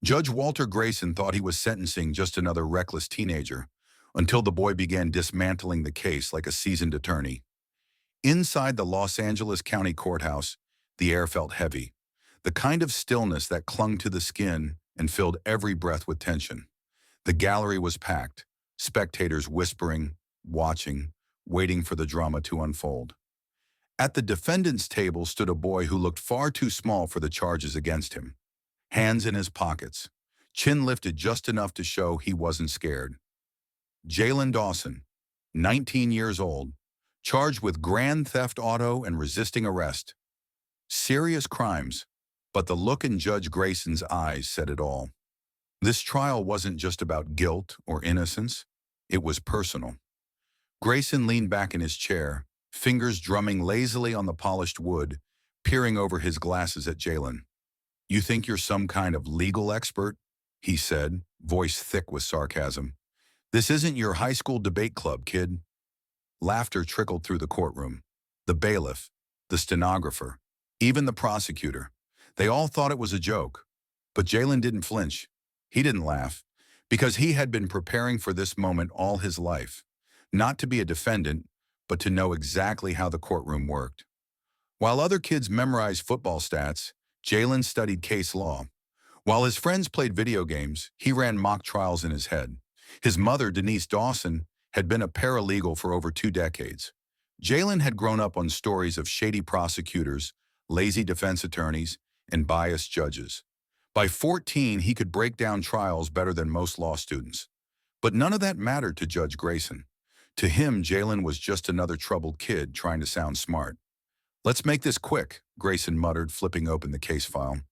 Judge Walter Grayson thought he was sentencing just another reckless teenager until the boy began dismantling the case like a seasoned attorney. Inside the Los Angeles County Courthouse, the air felt heavy, the kind of stillness that clung to the skin and filled every breath with tension. The gallery was packed, spectators whispering, watching, waiting for the drama to unfold. At the defendant's table stood a boy who looked far too small for the charges against him. Hands in his pockets, chin lifted just enough to show he wasn't scared. Jalen Dawson, 19 years old, charged with grand theft auto and resisting arrest. Serious crimes, but the look in Judge Grayson's eyes said it all. This trial wasn't just about guilt or innocence, it was personal. Grayson leaned back in his chair, fingers drumming lazily on the polished wood, peering over his glasses at Jalen. "You think you're some kind of legal expert?" he said, voice thick with sarcasm. "This isn't your high school debate club, kid." Laughter trickled through the courtroom. The bailiff, the stenographer, even the prosecutor. They all thought it was a joke. But Jalen didn't flinch. He didn't laugh, because he had been preparing for this moment all his life. Not to be a defendant, but to know exactly how the courtroom worked. While other kids memorized football stats, Jalen studied case law. While his friends played video games, he ran mock trials in his head. His mother, Denise Dawson, had been a paralegal for over 2 decades. Jalen had grown up on stories of shady prosecutors, lazy defense attorneys, and biased judges. By 14, he could break down trials better than most law students. But none of that mattered to Judge Grayson. To him, Jalen was just another troubled kid trying to sound smart. "Let's make this quick," Grayson muttered, flipping open the case file.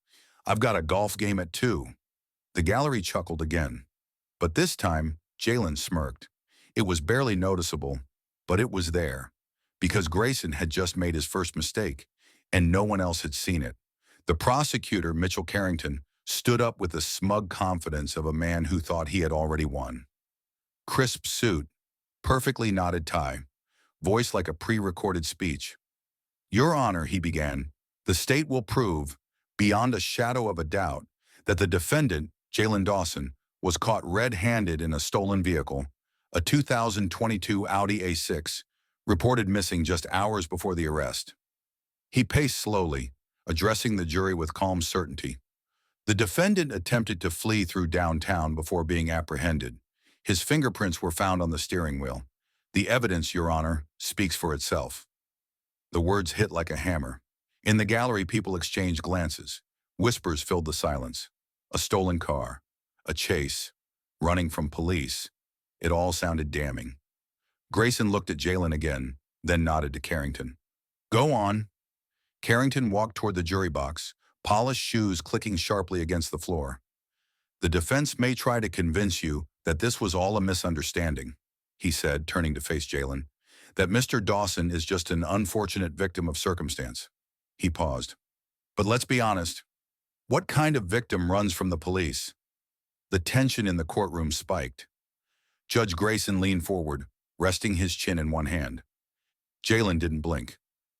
"I've got a golf game at 2. The gallery chuckled again. But this time, Jalen smirked. It was barely noticeable, but it was there. Because Grayson had just made his first mistake, and no one else had seen it. The prosecutor, Mitchell Carrington, stood up with the smug confidence of a man who thought he had already won. Crisp suit, perfectly knotted tie, voice like a pre-recorded speech. "Your Honor," he began, "the state will prove, beyond a shadow of a doubt, that the defendant, Jalen Dawson, was caught red-handed in a stolen vehicle, a 2022 Audi A6, reported missing just hours before the arrest." He paced slowly, addressing the jury with calm certainty. "The defendant attempted to flee through downtown before being apprehended. His fingerprints were found on the steering wheel. The evidence, Your Honor, speaks for itself." The words hit like a hammer. In the gallery, people exchanged glances. Whispers filled the silence. A stolen car, a chase, running from police. It all sounded damning. Grayson looked at Jalen again, then nodded to Carrington. "Go on." Carrington walked toward the jury box, polished shoes clicking sharply against the floor. "The defense may try to convince you that this was all a misunderstanding," he said, turning to face Jalen. "That Mr. Dawson is just an unfortunate victim of circumstance." He paused. "But let's be honest. What kind of victim runs from the police?" The tension in the courtroom spiked. Judge Grayson leaned forward, resting his chin in one hand. Jalen didn't blink.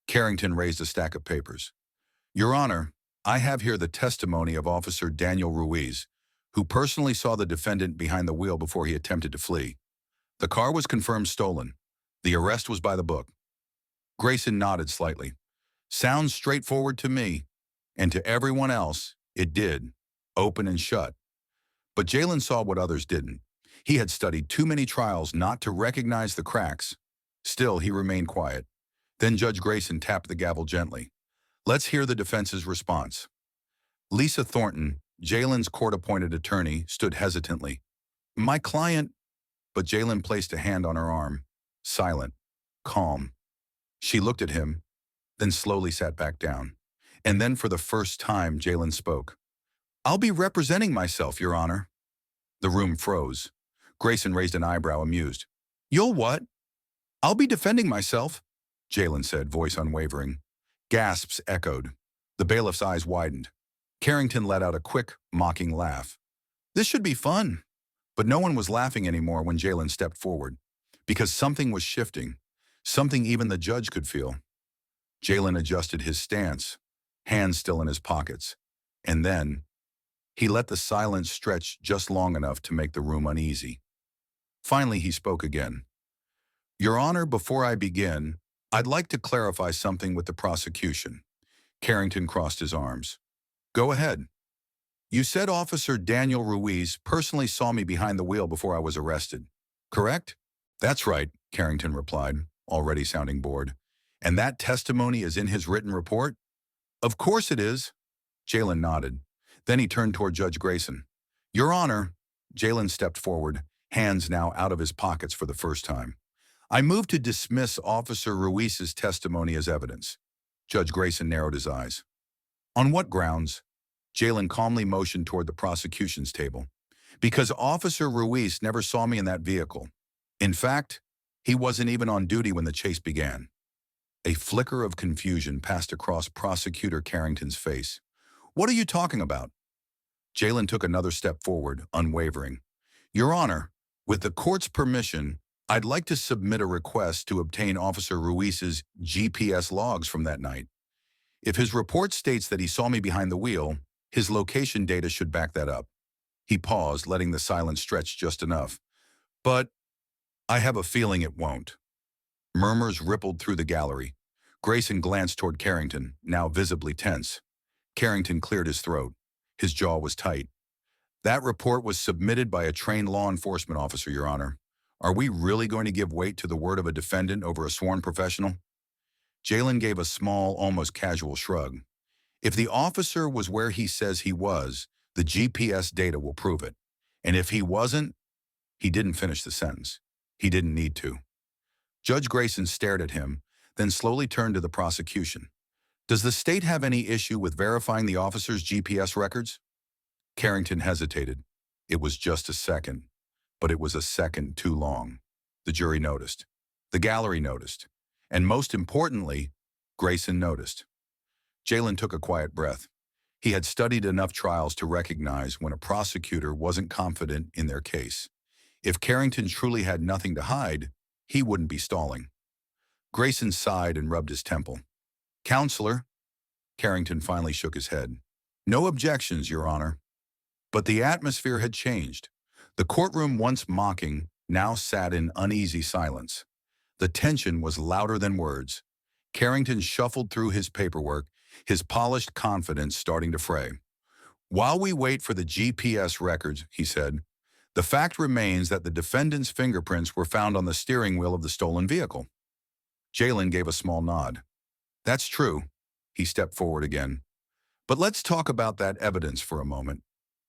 Carrington raised a stack of papers. "Your Honor, I have here the testimony of Officer Daniel Ruiz, who personally saw the defendant behind the wheel before he attempted to flee. The car was confirmed stolen. The arrest was by the book." Grayson nodded slightly. "Sounds straightforward to me. And to everyone else, it did. Open and shut." But Jalen saw what others didn't. He had studied too many trials not to recognize the cracks. Still, he remained quiet. Then Judge Grayson tapped the gavel gently. "Let's hear the defense's response." Lisa Thornton, Jalen's court-appointed attorney, stood hesitantly. "My client—" But Jalen placed a hand on her arm. Silent, calm. She looked at him, then slowly sat back down. And then for the first time, Jalen spoke. "I'll be representing myself, Your Honor." The room froze. Grayson raised an eyebrow, amused. "You'll what?" "I'll be defending myself," Jalen said, voice unwavering. Gasps echoed. The bailiff's eyes widened. Carrington let out a quick, mocking laugh. "This should be fun." But no one was laughing anymore when Jalen stepped forward, because something was shifting, something even the judge could feel. Jalen adjusted his stance, hands still in his pockets, and then He let the silence stretch just long enough to make the room uneasy. Finally, he spoke again. Your Honor, before I begin, I'd like to clarify something with the prosecution. Carrington crossed his arms. Go ahead. You said Officer Daniel Ruiz personally saw me behind the wheel before I was arrested, correct? That's right, Carrington replied, already sounding bored. And that testimony is in his written report? Of course it is. Jalen nodded. Then he turned toward Judge Grayson. Your Honor, Jalen stepped forward, hands now out of his pockets for the first time. I move to dismiss Officer Ruiz's testimony as evidence. Judge Grayson narrowed his eyes. On what grounds? Jalen calmly motioned toward the prosecution's table. Because Officer Ruiz never saw me in that vehicle. In fact, he wasn't even on duty when the chase began. A flicker of confusion passed across Prosecutor Carrington's face. What are you talking about? Jalen took another step forward, unwavering. Your Honor, with the court's permission, I'd like to submit a request to obtain Officer Ruiz's GPS logs from that night. If his report states that he saw me behind the wheel, his location data should back that up. He paused, letting the silence stretch just enough. But I have a feeling it won't. Murmurs rippled through the gallery. Grayson glanced toward Carrington, now visibly tense. Carrington cleared his throat. His jaw was tight. That report was submitted by a trained law enforcement officer, Your Honor. Are we really going to give weight to the word of a defendant over a sworn professional? Jalen gave a small, almost casual shrug. If the officer was where he says he was, the GPS data will prove it. And if he wasn't, he didn't finish the sentence. He didn't need to. Judge Grayson stared at him, then slowly turned to the prosecution. Does the state have any issue with verifying the officer's GPS records? Carrington hesitated. It was just a second, but it was a second too long. The jury noticed. The gallery noticed. And most importantly, Grayson noticed. Jalen took a quiet breath. He had studied enough trials to recognize when a prosecutor wasn't confident in their case. If Carrington truly had nothing to hide, he wouldn't be stalling. Grayson sighed and rubbed his temple. Counselor, Carrington finally shook his head. No objections, Your Honor. But the atmosphere had changed. The courtroom, once mocking, now sat in uneasy silence. The tension was louder than words. Carrington shuffled through his paperwork, his polished confidence starting to fray. While we wait for the GPS records, he said, the fact remains that the defendant's fingerprints were found on the steering wheel of the stolen vehicle. Jalen gave a small nod. That's true. He stepped forward again. But let's talk about that evidence for a moment.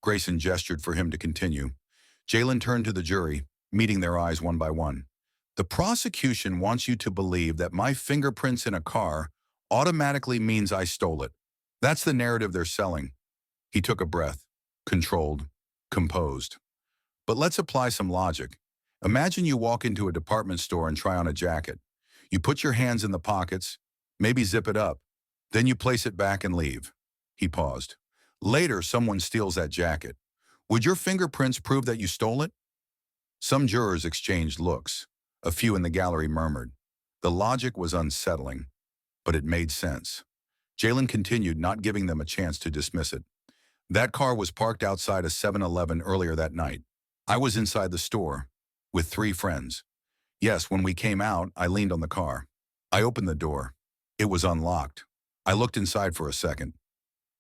Grayson gestured for him to continue. Jalen turned to the jury, meeting their eyes one by one. The prosecution wants you to believe that my fingerprints in a car automatically means I stole it. That's the narrative they're selling. He took a breath, controlled, composed. But let's apply some logic. Imagine you walk into a department store and try on a jacket. You put your hands in the pockets, maybe zip it up. Then you place it back and leave. He paused. Later, someone steals that jacket. Would your fingerprints prove that you stole it? Some jurors exchanged looks. A few in the gallery murmured. The logic was unsettling, but it made sense. Jalen continued, not giving them a chance to dismiss it. That car was parked outside a 7-Eleven earlier that night. I was inside the store with 3 friends. Yes, when we came out, I leaned on the car. I opened the door. It was unlocked. I looked inside for a second.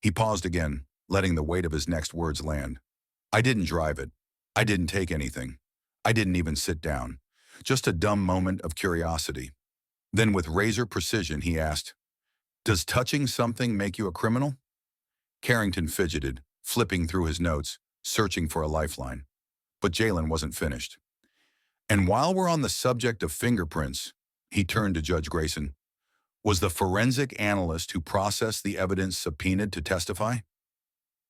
He paused again, letting the weight of his next words land. I didn't drive it. I didn't take anything. I didn't even sit down. Just a dumb moment of curiosity. Then with razor precision, he asked, does touching something make you a criminal? Carrington fidgeted, flipping through his notes, searching for a lifeline. But Jalen wasn't finished. And while we're on the subject of fingerprints, he turned to Judge Grayson, was the forensic analyst who processed the evidence subpoenaed to testify?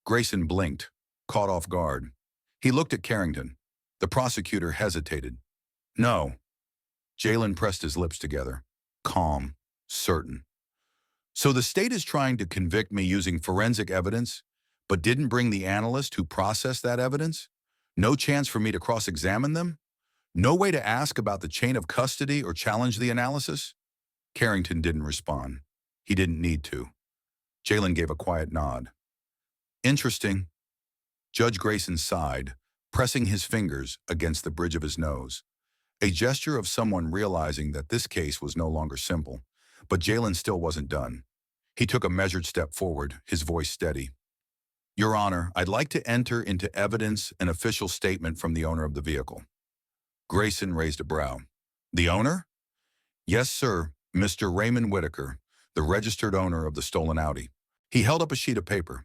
Grayson blinked, caught off guard. He looked at Carrington. The prosecutor hesitated. No. Jalen pressed his lips together, calm, certain. So the state is trying to convict me using forensic evidence, but didn't bring the analyst who processed that evidence? No chance for me to cross-examine them? No way to ask about the chain of custody or challenge the analysis? Carrington didn't respond. He didn't need to. Jalen gave a quiet nod. Interesting. Judge Grayson sighed, pressing his fingers against the bridge of his nose, a gesture of someone realizing that this case was no longer simple. But Jalen still wasn't done. He took a measured step forward, his voice steady. Your Honor, I'd like to enter into evidence an official statement from the owner of the vehicle. Grayson raised a brow. The owner? Yes, sir, Mr. Raymond Whitaker, the registered owner of the stolen Audi. He held up a sheet of paper.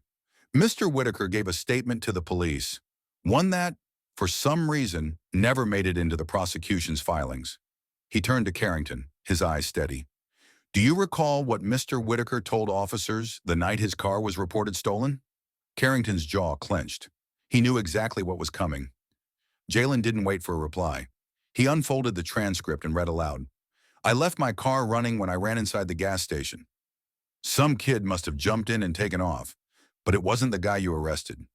Mr. Whitaker gave a statement to the police, one that, for some reason, never made it into the prosecution's filings. He turned to Carrington, his eyes steady. Do you recall what Mr. Whitaker told officers the night his car was reported stolen? Carrington's jaw clenched. He knew exactly what was coming. Jalen didn't wait for a reply. He unfolded the transcript and read aloud. I left my car running when I ran inside the gas station. Some kid must have jumped in and taken off, but it wasn't the guy you arrested.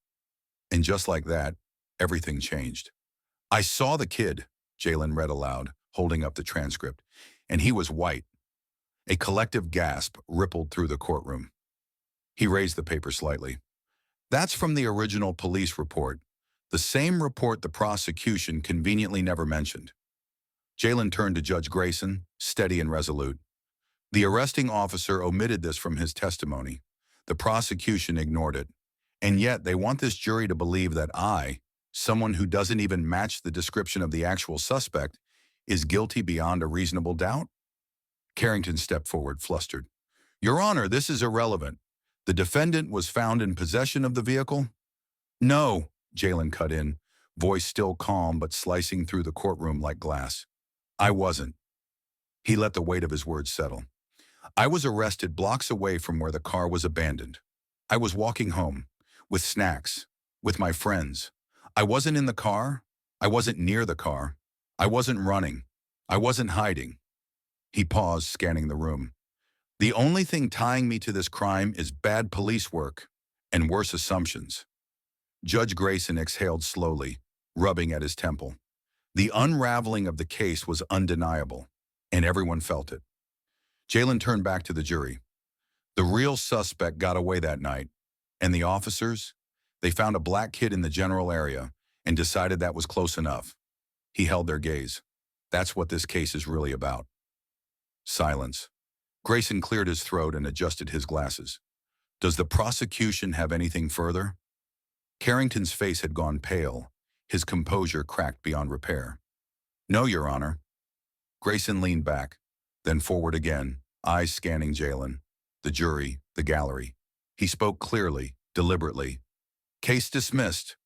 And just like that, everything changed. I saw the kid, Jalen read aloud, holding up the transcript, and he was white. A collective gasp rippled through the courtroom. He raised the paper slightly. That's from the original police report, the same report the prosecution conveniently never mentioned. Jalen turned to Judge Grayson, steady and resolute. The arresting officer omitted this from his testimony. The prosecution ignored it. And yet they want this jury to believe that I, someone who doesn't even match the description of the actual suspect, is guilty beyond a reasonable doubt? Carrington stepped forward, flustered. Your Honor, this is irrelevant. The defendant was found in possession of the vehicle? No, Jalen cut in, voice still calm but slicing through the courtroom like glass. I wasn't. He let the weight of his words settle. I was arrested blocks away from where the car was abandoned. I was walking home, with snacks, with my friends. I wasn't in the car. I wasn't near the car. I wasn't running. I wasn't hiding. He paused, scanning the room. The only thing tying me to this crime is bad police work and worse assumptions. Judge Grayson exhaled slowly, rubbing at his temple. The unraveling of the case was undeniable, and everyone felt it. Jalen turned back to the jury. The real suspect got away that night, and the officers, they found a black kid in the general area and decided that was close enough. He held their gaze. That's what this case is really about. Silence. Grayson cleared his throat and adjusted his glasses. Does the prosecution have anything further? Carrington's face had gone pale, his composure cracked beyond repair. No, Your Honor. Grayson leaned back, then forward again, eyes scanning Jalen, the jury, the gallery. He spoke clearly, deliberately. Case dismissed.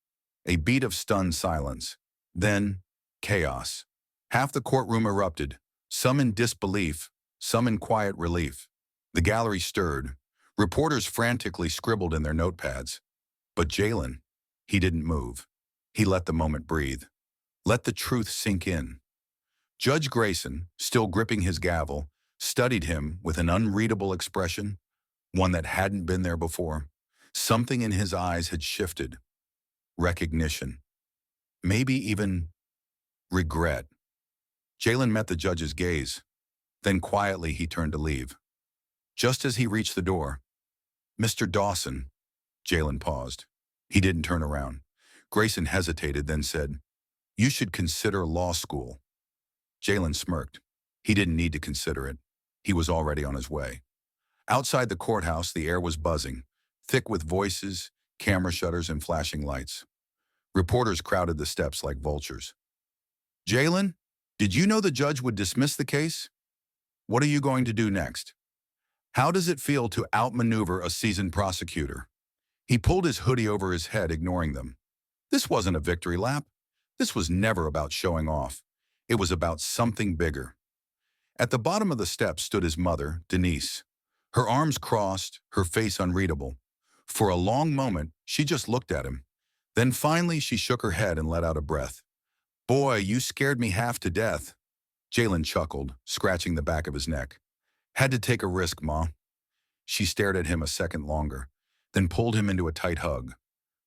A beat of stunned silence. Then, chaos. Half the courtroom erupted, some in disbelief, some in quiet relief. The gallery stirred. Reporters frantically scribbled in their notepads. But Jalen, he didn't move. He let the moment breathe. Let the truth sink in. Judge Grayson, still gripping his gavel, studied him with an unreadable expression, one that hadn't been there before. Something in his eyes had shifted. Recognition. Maybe even regret. Jalen met the judge's gaze. Then quietly he turned to leave. Just as he reached the door, Mr. Dawson, Jalen paused. He didn't turn around. Grayson hesitated, then said, You should consider law school. Jalen smirked. He didn't need to consider it. He was already on his way. Outside the courthouse, the air was buzzing, thick with voices, camera shutters, and flashing lights. Reporters crowded the steps like vultures. Jalen, did you know the judge would dismiss the case? What are you going to do next? How does it feel to outmaneuver a seasoned prosecutor? He pulled his hoodie over his head, ignoring them. This wasn't a victory lap. This was never about showing off. It was about something bigger. At the bottom of the steps stood his mother, Denise. Her arms crossed, her face unreadable. For a long moment, she just looked at him. Then finally, she shook her head and let out a breath. Boy, you scared me half to death. Jalen chuckled, scratching the back of his neck. Had to take a risk, Ma. She stared at him a second longer, then pulled him into a tight hug.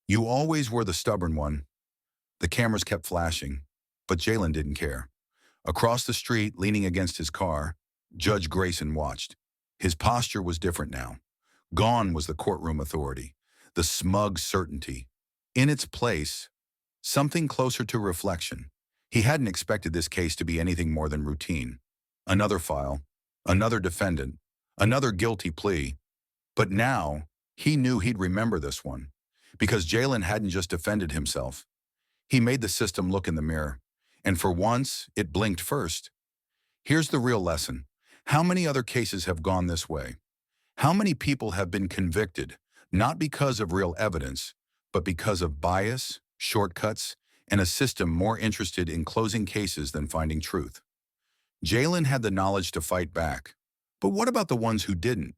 You always were the stubborn one. The cameras kept flashing, but Jalen didn't care. Across the street, leaning against his car, Judge Grayson watched. His posture was different now. Gone was the courtroom authority, the smug certainty. In its place, something closer to reflection. He hadn't expected this case to be anything more than routine. Another file, another defendant, another guilty plea. But now, he knew he'd remember this one. Because Jalen hadn't just defended himself. He made the system look in the mirror. And for once, it blinked first. Here's the real lesson. How many other cases have gone this way? How many people have been convicted, not because of real evidence, but because of bias, shortcuts, and a system more interested in closing cases than finding truth? Jalen had the knowledge to fight back. But what about the ones who didn't?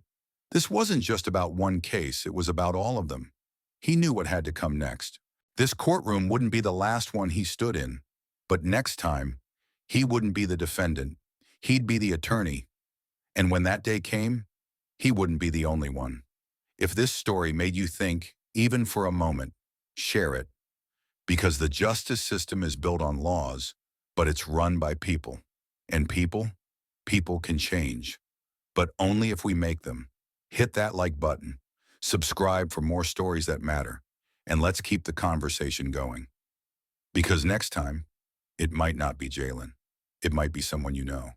This wasn't just about one case, it was about all of them. He knew what had to come next. This courtroom wouldn't be the last one he stood in. But next time, he wouldn't be the defendant. He'd be the attorney. And when that day came, he wouldn't be the only one. If this story made you think, even for a moment, share it. Because the justice system is built on laws, but it's run by people. And people can change. But only if we make them. Hit that like button. Subscribe for more stories that matter. And let's keep the conversation going. Because next time, it might not be Jalen. It might be someone you know.